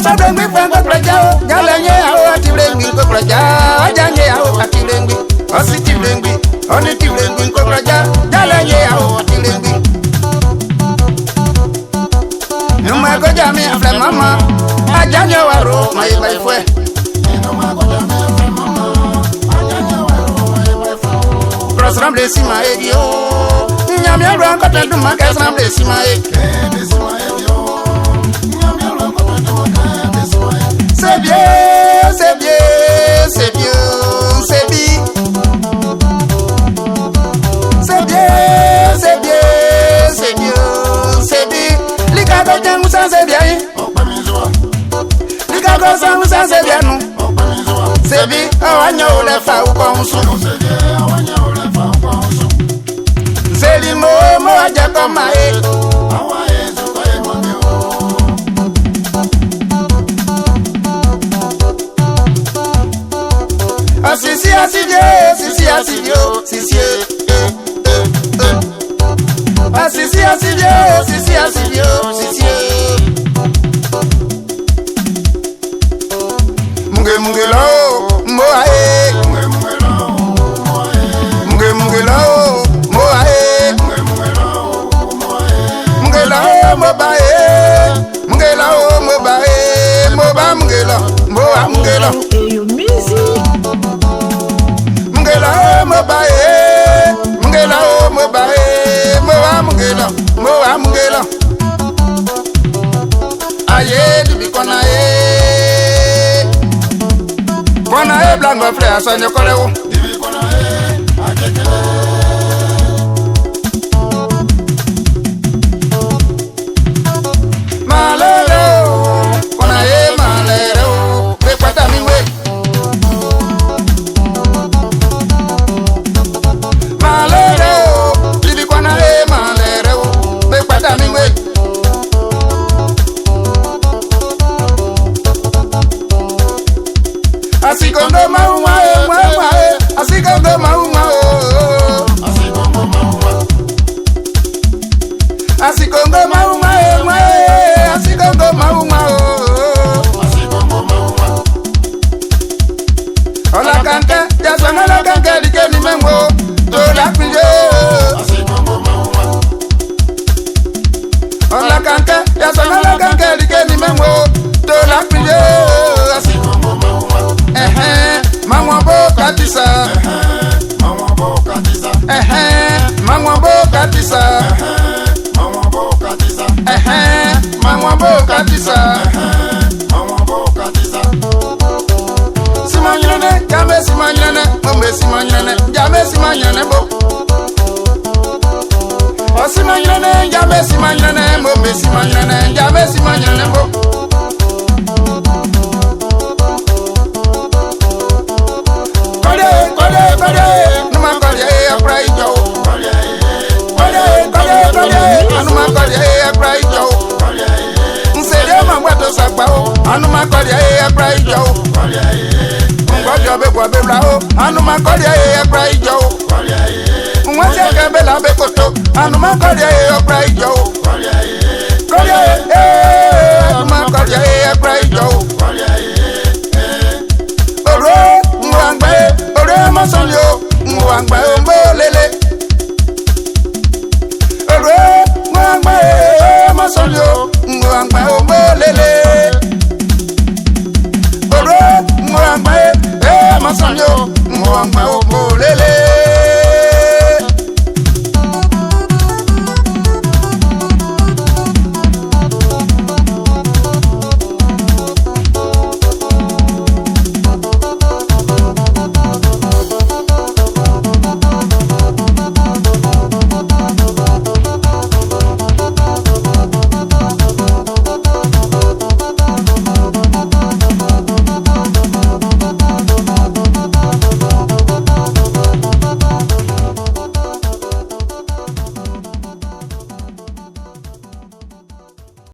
so bring me friend go praja galanye awo ati bring me go praja ajanye awo ati bring me ositi bring me oni ti bring me go praja galanye awo ati bring me Numa go jami afle mama ajanye waro my wife Numa go jami afle mama ajanye waro my wife Cross ramble si ma edio Nyami ro ko tendu ma kes ramble si ma C'est bien, c'est bien, c'est bien, c'est bien. C'est bien, c'est bien, c'est bien, c'est bien. Les gars de ça c'est bien. Les gars de ça c'est bien non. C'est bien, on y a le fa ou comme ça. C'est les mots, moi j'ai comme Blanco frère sonyo kolewo divi kona akekele malero kona malero be kwata mi we malero divi kona malero be kwata mi we Asikongo mauma asikongo mauma asikongo mauma asikongo mauma asikongo mauma asikongo mauma Ola kanke ya sona la kanke dikeni mengo to la pije asikongo mauma Ola kanke ya sona la kanke dikeni mengo to la pije asikongo mauma Mama bo katisa Mama bo katisa Mama bo katisa Mama bo katisa Mama bo katisa Mama bo katisa Simanyane jame simanyane mbe simanyane jame simanyane bo O simanyane jame simanyane mbe simanyane jame simanyane bo Anuma kodi e cry jo Ngojo be kwa be lao Anuma kodi e cry jo Mwase ke be la be koto Anuma kodi e cry jo